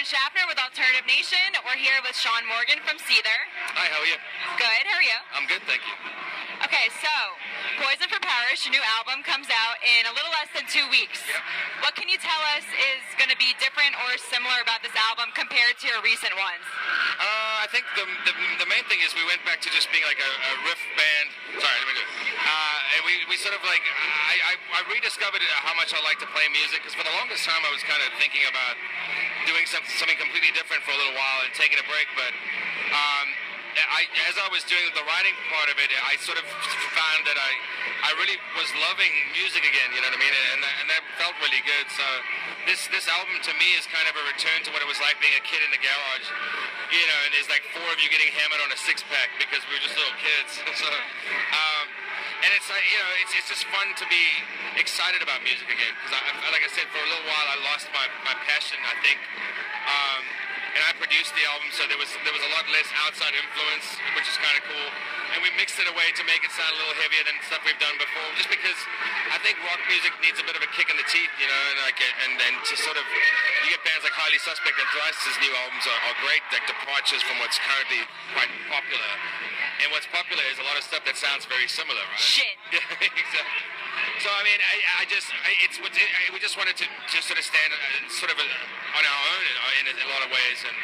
Schaffner with Alternative Nation. We're here with Shaun Morgan from Seether. Hi, how are you? Good, how are you? I'm good, thank you. Okay, so Poison for Parish, your new album, comes out in a little less than 2 weeks. Yep. What can you tell us is going to be different or similar about this album compared to your recent ones? I think the main thing is we went back to just being like a riff band. Sorry, let me do it. And we sort of like, I rediscovered how much I like to play music, because for the longest time I was kind of thinking about doing something completely different for a little while and taking a break, but as I was doing the writing part of it, I sort of found that I really was loving music again, you know what I mean? And that felt really good. So this album to me is kind of a return to what it was like being a kid in the garage, you know, and there's like 4 of you getting hammered on a 6-pack because we were just little kids. So, and it's like, you know, it's just fun to be excited about music again, because like I said, for a little while I lost my passion, I think. And I produced the album, so there was a lot less outside influence, which is kind of cool. And we mixed it away to make it sound a little heavier than stuff we've done before, just because I think rock music needs a bit of a kick in the teeth, you know, and to sort of, you get bands like Highly Suspect and Thrice's new albums are great, like departures from what's currently quite popular. And what's popular is a lot of stuff that sounds very similar, right? Shit. Yeah, exactly. So I mean, we just wanted to sort of stand sort of on our own in a lot of ways, and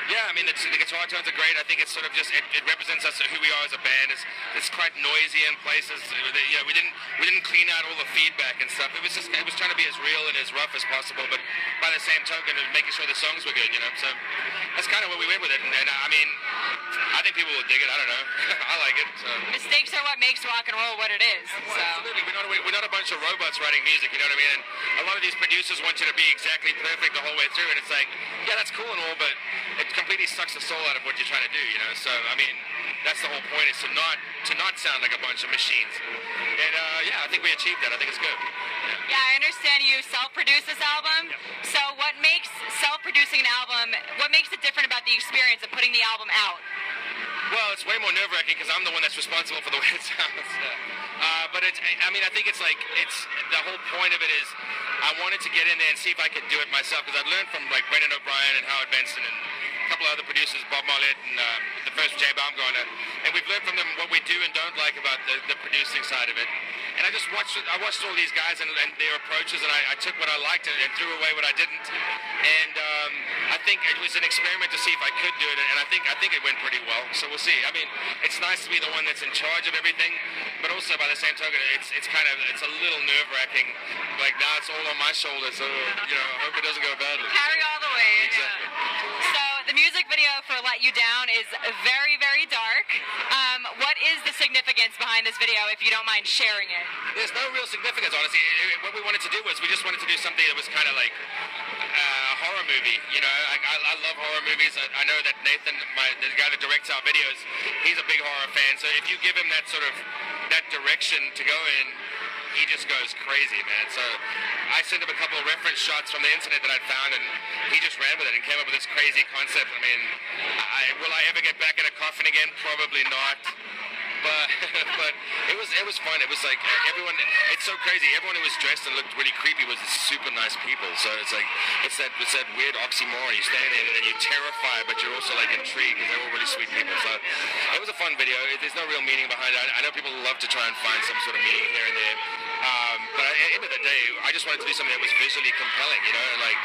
yeah, I mean the guitar tones are great. I think it's sort of just it represents us, who we are as a band. It's quite noisy in places. You know, we didn't clean out all the feedback and stuff. It was trying to be as real and as rough as possible, but by the same token, making sure the songs were good. You know, so that's kind of what we went with it. And I mean, I think people will dig it. I don't know. I like it. So. Mistakes are what makes rock and roll what it is. Well, so. Absolutely. We're not a bunch of robots writing music, you know what I mean? And a lot of these producers want you to be exactly perfect the whole way through, and it's like, yeah, that's cool and all, but it completely sucks the soul out of what you're trying to do, you know? So, I mean, that's the whole point, is to not sound like a bunch of machines. And yeah, I think we achieved that. I think it's good. Yeah, I understand you self-produce this album. Yep. So what makes self-producing an album, what makes it different about the experience of putting the album out? Well, it's way more nerve-wracking because I'm the one that's responsible for the way it sounds. But I think it's the whole point of it is I wanted to get in there and see if I could do it myself, because I'd learned from like Brendan O'Brien and Howard Benson and a couple of other producers, Bob Marlett and the first Jay Baumgartner, and we've learned from them what we do and don't like about the producing side of it. And I watched all these guys and their approaches, and I took what I liked and threw away what I didn't. And I think it was an experiment to see if I could do it, and I think it went pretty well. So we'll see. I mean, it's nice to be the one that's in charge of everything, but also by the same token, it's a little nerve-wracking. Like now it's all on my shoulders, so you know, I hope it doesn't go badly. Carry all the weight. Exactly. So the music video for Let You Down is very, very dark. What is the significance behind this video, if you don't mind sharing it? There's no real significance, honestly. What we wanted to do was we just wanted to do something that was kind of like a horror movie. You know, I love horror movies. I know that Nathan, the guy that directs our videos, he's a big horror fan. So if you give him that direction to go in, he just goes crazy, man. So I sent him a couple of reference shots from the internet that I'd found, and he just ran with it and came up with this crazy concept. I mean, will I ever get back in a coffin again? Probably not. But it was fun. It was like everyone. It's so crazy. Everyone who was dressed and looked really creepy was super nice people. So it's like it's that weird oxymoron. You stand there and you're terrified, but you're also like intrigued. They're all really sweet people. So it was a fun video. There's no real meaning behind it. I know people love to try and find some sort of meaning here and there. But at the end of the day, I just wanted to do something that was visually compelling. You know, like.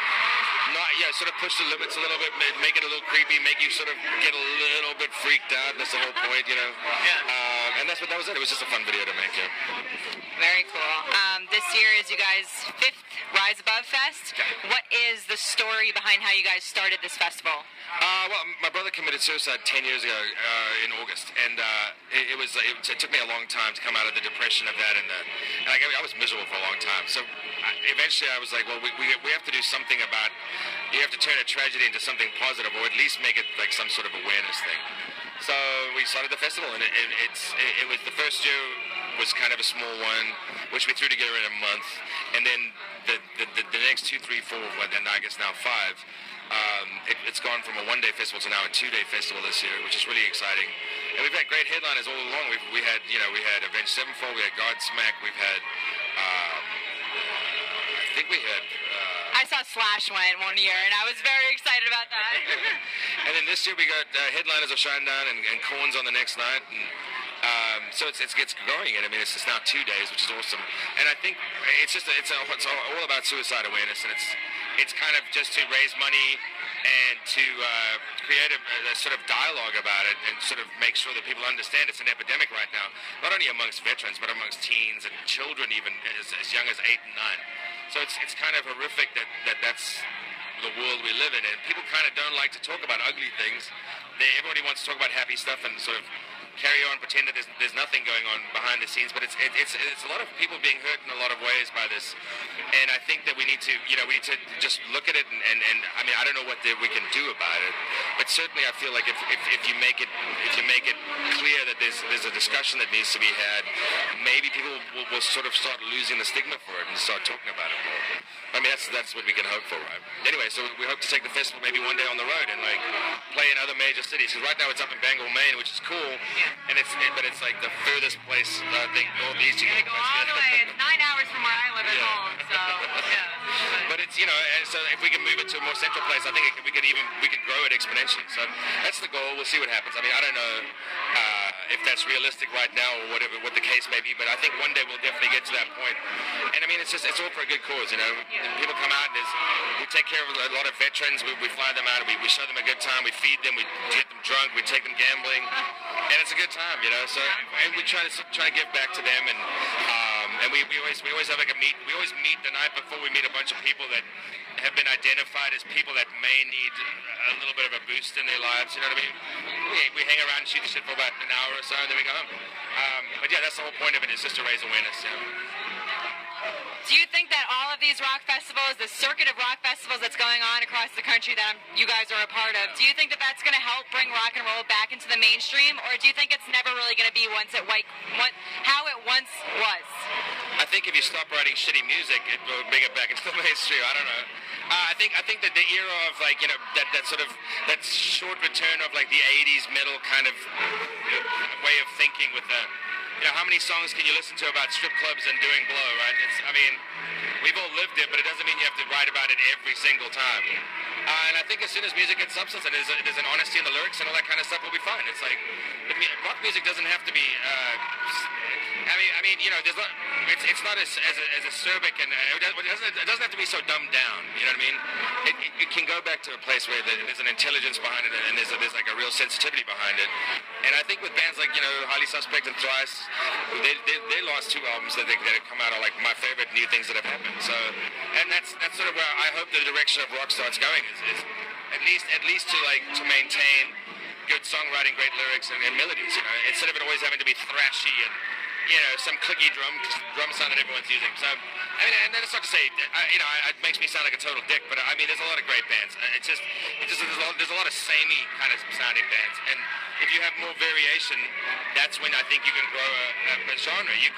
Sort of push the limits a little bit, make it a little creepy, make you sort of get a little bit freaked out. That's the whole point, you know. Yeah. And that was it. It was just a fun video to make. Yeah. Very cool. This year is you guys' 5th Rise Above Fest. What is the story behind how you guys started this festival? Well, my brother committed suicide 10 years ago in August, and it took me a long time to come out of the depression of that, and I was miserable for a long time. So eventually I was like, well, we have to do something about. You have to turn a tragedy into something positive, or at least make it like some sort of awareness thing. So we started the festival, and it was the first year was kind of a small one, which we threw together in a month, and then the next 2, 3, 4, and I guess now 5. It's gone from a one-day festival to now a 2-day festival this year, which is really exciting. And we've had great headliners all along. We had Avenged Sevenfold, we had Godsmack, we've had I think we had I I saw Slash went one year, and I was very excited about that. And then this year we got headliners of Shinedown and Corns on the next night. And, so it's growing, and I mean it's just now 2 days, which is awesome. And I think it's all about suicide awareness, and it's kind of just to raise money and to create a sort of dialogue about it and sort of make sure that people understand it's an epidemic right now, not only amongst veterans but amongst teens and children even as young as 8 and 9. So it's kind of horrific that's the world we live in, and people kind of don't like to talk about ugly things. Everybody wants to talk about happy stuff and sort of carry on, pretend that there's nothing going on behind the scenes, but it's a lot of people being hurt in a lot of ways by this, and I think that we need to just look at it and I mean I don't know what we can do about it, but certainly I feel like if you make it clear that there's a discussion that needs to be had, maybe people will sort of start losing the stigma for it and start talking about it more. I mean that's what we can hope for, right? Anyway, so we hope to take the festival maybe one day on the road and like play in other major cities, because right now it's up in Bangor, Maine, which is cool. And but it's like the furthest place, I think, northeast. You go all the way. It's 9 hours from where I live at home, so yeah. But it's so if we can move it to a more central place, I think we could grow it exponentially. So that's the goal. We'll see what happens. I mean, I don't know if that's realistic right now or what the case may be, but I think one day we'll definitely get to that point. And I mean, it's all for a good cause, People come out and we take care of a lot of veterans. We fly them out. We show them a good time. We feed them. We get them drunk. We take them gambling, and it's a good time, So and we try to give back to them, and we always have like a meet. We always meet the night before. We meet a bunch of people that have been identified as people that may need a little bit of a boost in their lives. You know what I mean? We hang around and shoot the shit for about an hour or so, and then we go home. But yeah, that's the whole point of it, is just to raise awareness. Do you think that all of these rock festivals, the circuit of rock festivals that's going on across the country that you guys are a part of, do you think that that's going to help bring rock and roll back into the mainstream, or do you think it's never really going to be how it once was? I think if you stop writing shitty music, it will bring it back into the mainstream. I don't know. I think that the era of that short return of like the 80s metal kind of way of thinking with the. How many songs can you listen to about strip clubs and doing blow, right? We've all lived it, but it doesn't mean you have to write about it every single time. And I think as soon as music gets substance and there's an honesty in the lyrics and all that kind of stuff, will be fine. It's like rock music doesn't have to be. It's not as acerbic, and it doesn't have to be so dumbed down. You know what I mean? It can go back to a place where there's an intelligence behind it, and there's like a real sensitivity behind it. And I think with bands like Highly Suspect and Thrice, their last 2 albums that have come out are like my favorite new things that have happened. So, and that's sort of where I hope the direction of rock starts going is at least to maintain good songwriting, great lyrics, and melodies. Instead of it always having to be thrashy and some clicky drum sound that everyone's using. So, I mean, and that's not to say, it makes me sound like a total dick, but I mean, there's a lot of great bands. There's a lot of samey kind of sounding bands, and if you have more variation, that's when I think you can grow a genre. You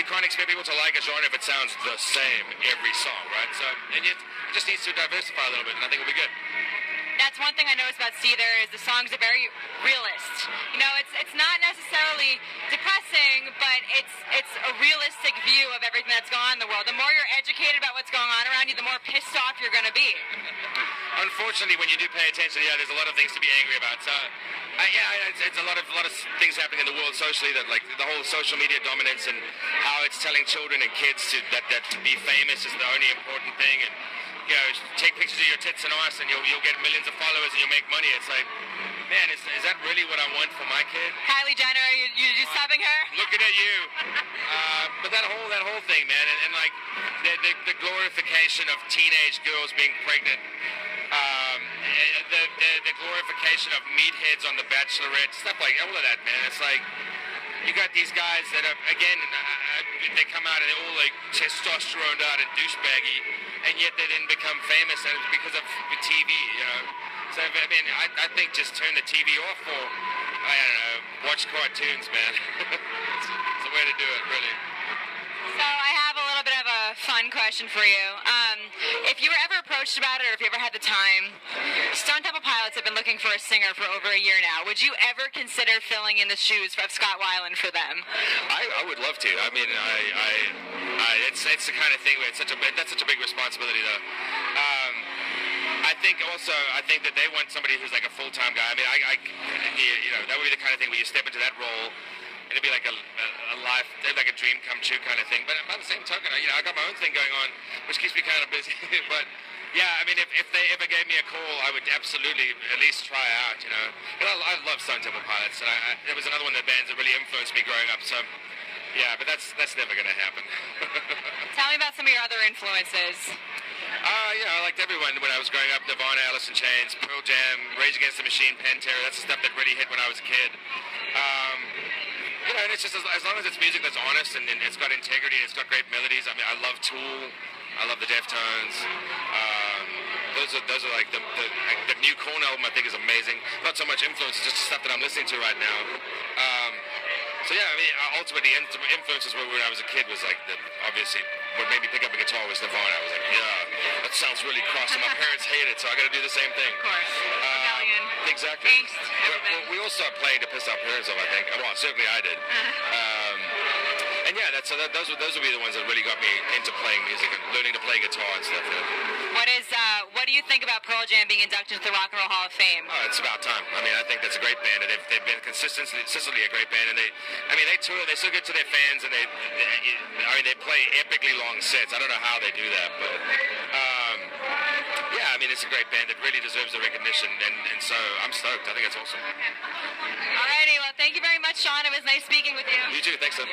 can't expect people to like a genre if it sounds the same every song, right? So, it just needs to diversify a little bit, and I think it'll be good. That's one thing I noticed about Seether is the songs are very realist. It's not necessarily depressing, but it's a realistic view of everything that's going on in the world. The more you're educated about what's going on around you, the more pissed off you're going to be. Unfortunately, when you do pay attention, there's a lot of things to be angry about. So, it's a lot of things happening in the world socially, that like the whole social media dominance and how it's telling children and kids that to be famous is the only important thing, and take pictures of your tits and ass and you'll get millions of followers and you'll make money. It's like, man, is that really what I want for my kid? Kylie Jenner, you subbing her? Looking at you. But that whole thing, man, and like the glorification of teenage girls being pregnant, the glorification of meatheads on The Bachelorette, stuff like all of that, man. It's like, you got these guys that are, again, they come out and they're all like testosterone out and douchebaggy, and yet they didn't become famous, and it's because of the TV, So, I mean, I think just turn the TV off, or, I don't know, watch cartoons, man. It's the way to do it, really. So I have a little bit of a fun question for you. If you were ever approached about it, or if you ever had the time, Stone Temple Pilots have been looking for a singer for over a year now. Would you ever consider filling in the shoes of Scott Weiland for them? I would love to. I mean, it's the kind of thing where that's such a big responsibility, though. think that they want somebody who's like a full-time guy. I mean, that would be the kind of thing where you step into that role, and it'd be like a life, like a dream come true kind of thing. But by the same token, I got my own thing going on, which keeps me kind of busy. But yeah, I mean, if they ever gave me a call, I would absolutely at least try out. I love Stone Temple Pilots, and it was another one of the bands that really influenced me growing up. So yeah, but that's never going to happen. Tell me about some of your other influences. I liked everyone when I was growing up. Nirvana, Alice in Chains, Pearl Jam, Rage Against the Machine, Pantera. That's the stuff that really hit when I was a kid. And it's just as long as it's music that's honest and it's got integrity and it's got great melodies. I mean, I love Tool. I love the Deftones. Those are like the new Korn album. I think is amazing. Not so much influence, just the stuff that I'm listening to right now. So yeah, I mean, ultimately, influences when I was a kid was like, obviously, what made me pick up a guitar was Nirvana. I was like, yeah, that sounds really cross, and my parents hate it, so I got to do the same thing. Of course, rebellion, exactly. angst, everything. We all started playing to piss our parents off, I think. Well, certainly I did. And yeah, those would be the ones that really got me into playing music and learning to play guitar and stuff. What do you think about Pearl Jam being inducted to the Rock and Roll Hall of Fame? Oh, it's about time. I mean, I think that's a great band, and they've been consistently a great band, and they tour, they're so good to their fans, and they play epically long sets. I don't know how they do that, but yeah, I mean, it's a great band that really deserves the recognition, and so I'm stoked. I think it's awesome. Alrighty, well, thank you very much, Shaun. It was nice speaking with you. You too. Thanks, son.